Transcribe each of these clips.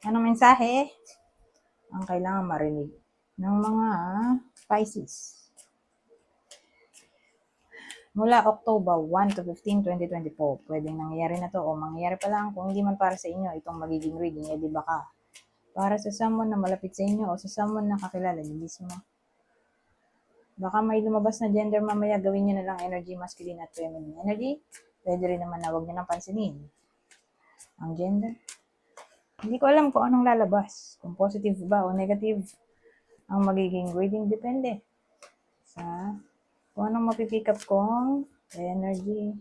Anong mensahe ang kailangan marinig ng mga Pisces? Mula October 1 to 15, 2024, pwedeng nangyayari na to o mangyayari pa lang. Kung hindi man para sa inyo itong magiging reading, di baka para sa someone na malapit sa inyo o sa someone na kakilala niyo mismo. Baka may lumabas na gender mamaya, gawin nyo na lang energy masculine at feminine energy. Pwede rin naman na huwag nyo nang pansinin ang gender. Hindi ko alam kung anong lalabas, kung positive ba o negative ang magiging reading. Depende sa kung anong mapipick up kong energy.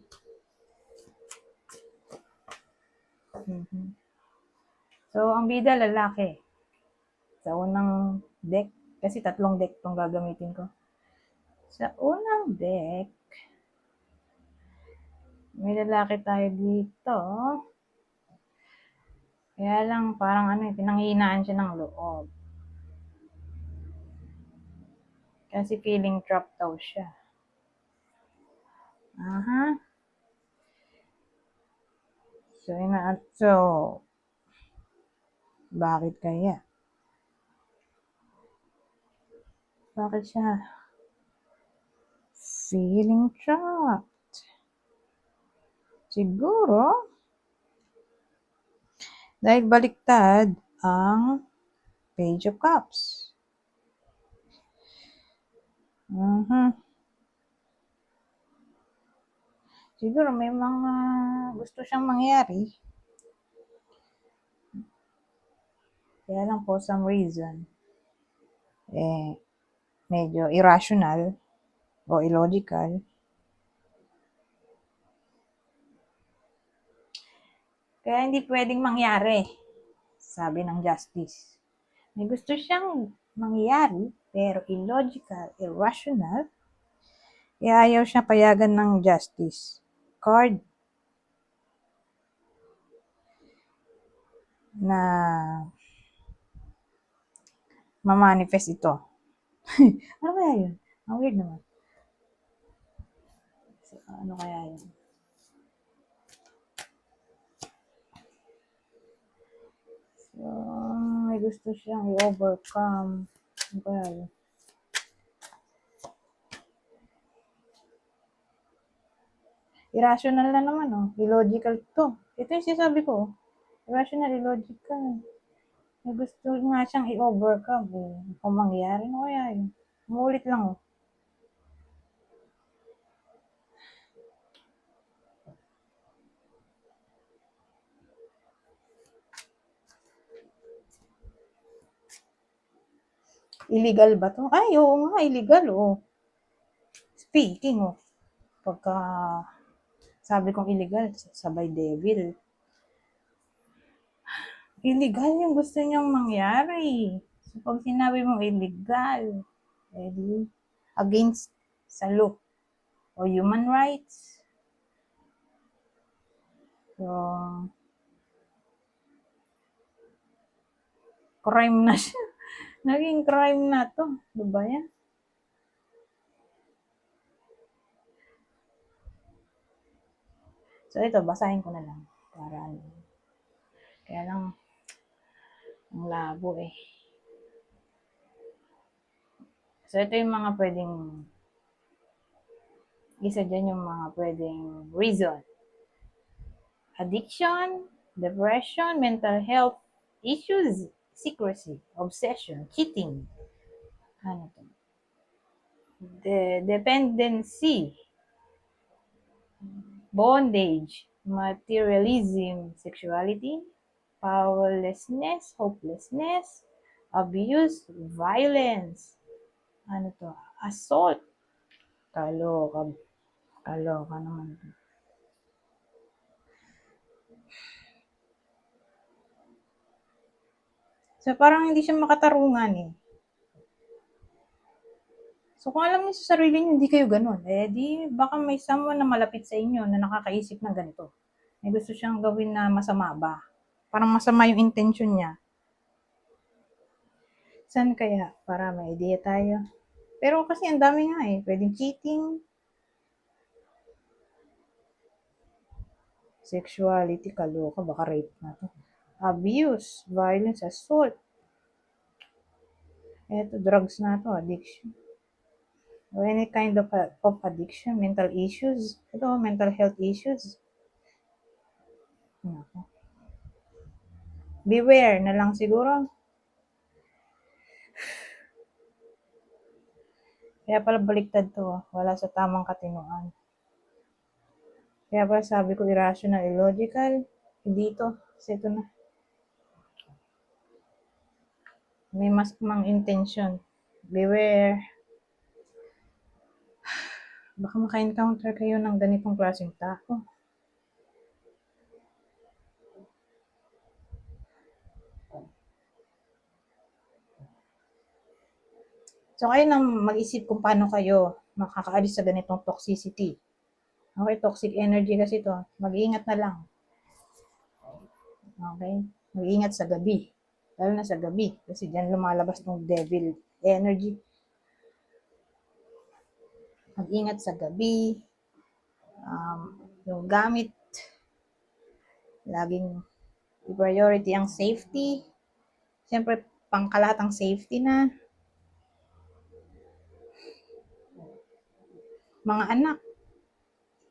So, ang bida lalaki. Sa unang deck, kasi 3 deck itong gagamitin ko. Sa unang deck, may lalaki tayo dito. Kaya lang, parang pinanghihinaan siya ng loob. Kasi feeling trapped daw siya. Aha. So, bakit kaya? Bakit siya feeling trapped? Siguro, dahil baliktad ang Page of Cups. Siguro may mga gusto siyang mangyari. Kaya lang for some reason, medyo irrational o illogical. Kaya hindi pwedeng mangyari, sabi ng Justice. May gusto siyang mangyari, pero illogical, irrational. Kaya ayaw siya payagan ng Justice card na ma-manifest ito. Ano kaya yun? Ang weird naman. So, ano kaya yun? So, may gusto siyang i-overcome. Ano kaya yun? Irrational na naman, oh. Illogical to. Ito yung sinasabi ko. Irrational, illogical. May gusto nga siyang i-overcome, eh. Kung mangyari, no kaya yun? Umulit lang, oh. Illegal ba to? Ay, oo nga, illegal, oh. Speaking, oh. Pagka sabi kong illegal, sabay devil. Illegal yung gusto niyang mangyari. So, pag sinabi mong illegal, edi against sa law o human rights. So, crime na siya. Naging crime na to. Diba yan? So, ito, basahin ko na lang. Para ano. Kaya lang, ang labo eh. So, ito yung mga pwedeng, isa dyan yung mga pwedeng reason. Addiction, depression, mental health issues, secrecy, obsession, cheating. Ano to? Dependency, bondage, materialism, sexuality, powerlessness, hopelessness, abuse, violence, ano to, assault, kaloka naman to. So, parang hindi siya makatarungan eh. So, kung alam niyo sa sarili niyo, hindi kayo ganun. Di baka may someone na malapit sa inyo na nakakaisip ng ganito. May gusto siyang gawin na masama ba? Parang masama yung intention niya. Saan kaya? Para may idea tayo. Pero kasi ang dami nga eh. Pwedeng cheating, sexuality, kaloka, baka rape na to. abuse, violence, assault. Ito, drugs na to, addiction. Or any kind of addiction, mental issues. Ito, mental health issues. Beware na lang siguro. Kaya pala baliktad to, wala sa tamang katinuan. Kaya pala sabi ko irrational, illogical. Dito, kasi ito na. May mas mang intention. Beware. Baka maka-encounter kayo ng ganitong klaseng tao. So, kayo na mag-isip kung paano kayo makakaalis sa ganitong toxicity. Okay, toxic energy kasi to. Mag-iingat na lang. Okay? Mag-iingat sa gabi. Lalo na sa gabi. Kasi dyan lumalabas ng devil energy. Mag-ingat sa gabi. Yung gamit, laging priority ang safety. Siyempre, pangkalahatang safety na. Mga anak,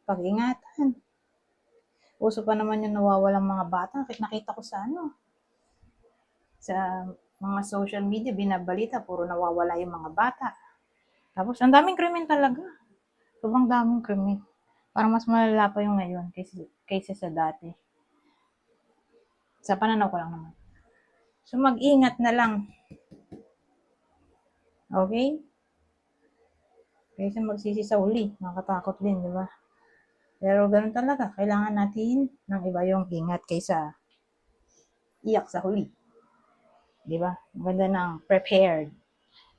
pag-ingatan. Uso pa naman yung nawawalang mga bata. Nakita ko sa mga social media, binabalita, puro nawawala yung mga bata. Tapos, ang daming krimen talaga. Sobrang daming krimen. Parang mas malala pa yung ngayon kaysa sa dati. Sa pananaw ko lang naman. So, mag-ingat na lang. Okay? Kaysa magsisi sa uli. Nakakatakot din, di ba? Pero ganun talaga. Kailangan natin ng iba yung ingat kaysa iyak sa huli. Di ba? Maganda ng prepared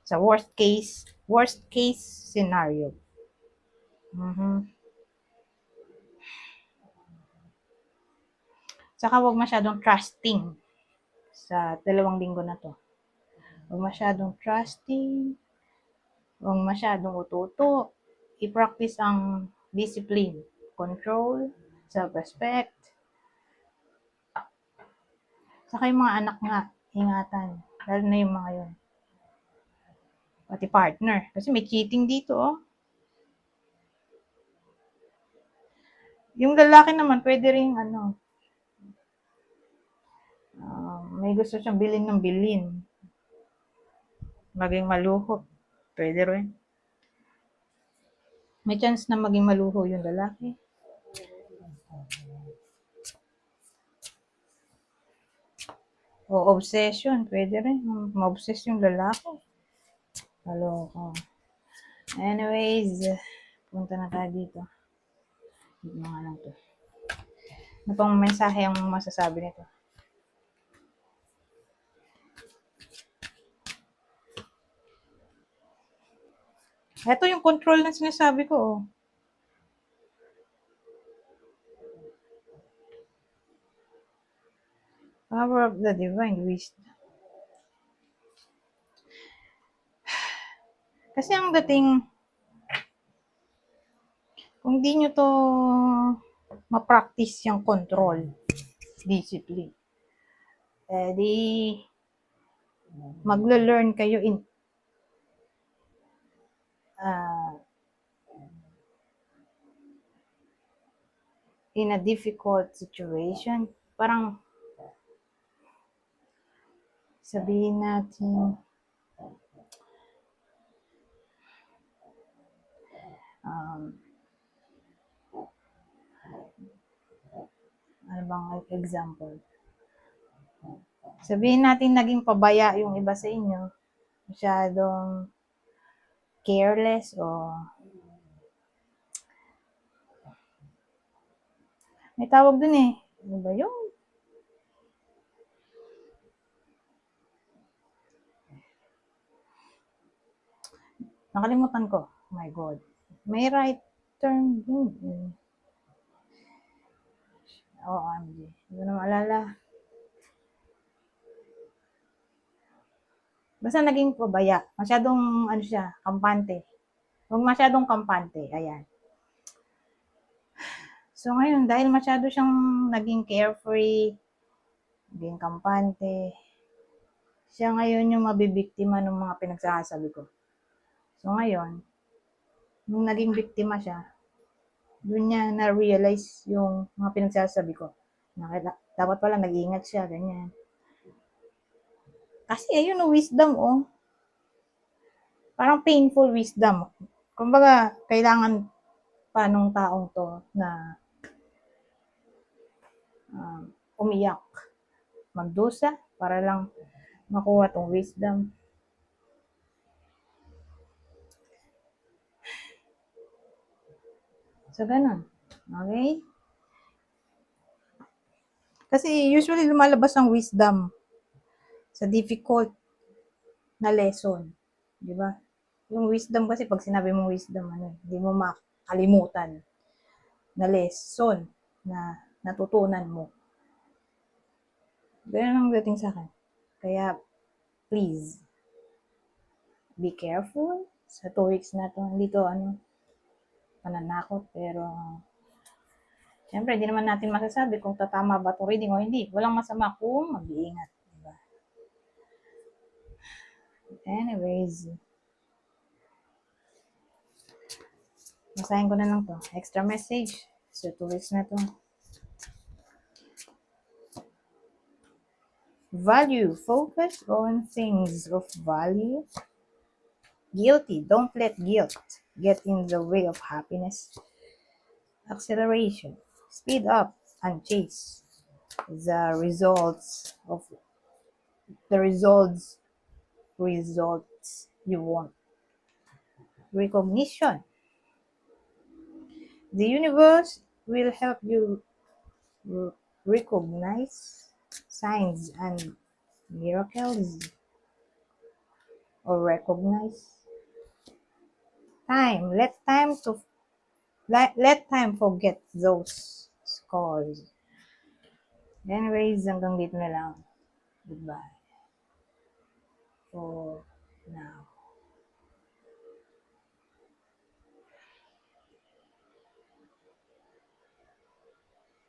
sa worst case scenario. Saka wag masyadong trusting sa 2 linggo na to. Wag masyadong trusting, wag masyadong uto-uto. I-practice ang discipline, control, self-respect. Saka yung mga anak nga, ingatan. Lalo na yung mga yun. Pati partner. Kasi may cheating dito, oh. Yung lalaki naman, pwede rin, may gusto siyang bilhin ng bilhin. Maging maluho. Pwede rin. May chance na maging maluho yung lalaki. O obsession, pwede rin. Ma-obsess yung lalaki. Maloko. Anyways, punta na tayo dito. Dito na nga lang to. Ano pang mensahe ang masasabi nito? Ito yung control na sinasabi ko, oh. Power of the divine wisdom. Kasi ang dating, kung di nyo to ma-practice yung control, discipline, di maglo-learn kayo in a difficult situation. Parang sabihin natin ano bang example? Sabihin natin naging pabaya yung iba sa inyo, masyadong careless o may tawag dun eh. Ano ba yun? Nakalimutan ko. Oh my God. May right term dun. OMG. Hindi ko na maalala. Basta naging pabaya. Masyadong, kampante. Huwag masyadong kampante. Ayan. So, ngayon, dahil masyado siyang naging carefree, Naging kampante. Siya ngayon yung mabibiktima ng mga pinagsasabi ko. So ngayon, nung naging biktima siya, doon niya na-realize yung mga pinagsasabi ko. Dapat pala nag-iingat siya, ganyan. Kasi ayun o, wisdom oh. Parang painful wisdom. Kumbaga, kailangan pa nung taong to na umiyak, magdusa, para lang makuha tong wisdom. So, ganun. Okay? Kasi usually lumalabas ang wisdom sa difficult na lesson. Di ba? Yung wisdom kasi, pag sinabi mong wisdom, hindi mo makalimutan na lesson na natutunan mo. Ganun ang dating sa akin. Kaya, please, be careful. Sa 2 weeks na to, hindi to pananakot, pero siyempre, hindi naman natin masasabi kung tatama ba ito reading o hindi. Walang masama kung mag-iingat. Diba? Anyways, basahin ko na lang to. Extra message. So, 2 weeks na to. Value. Focus on things of value. Guilty. Don't let guilt get in the way of happiness. Acceleration. Speed up and chase the results you want. Recognition. The universe will help you recognize signs and miracles, or recognize time. Let time forget those scars. Anyways, hanggang dito na lang. Goodbye for now.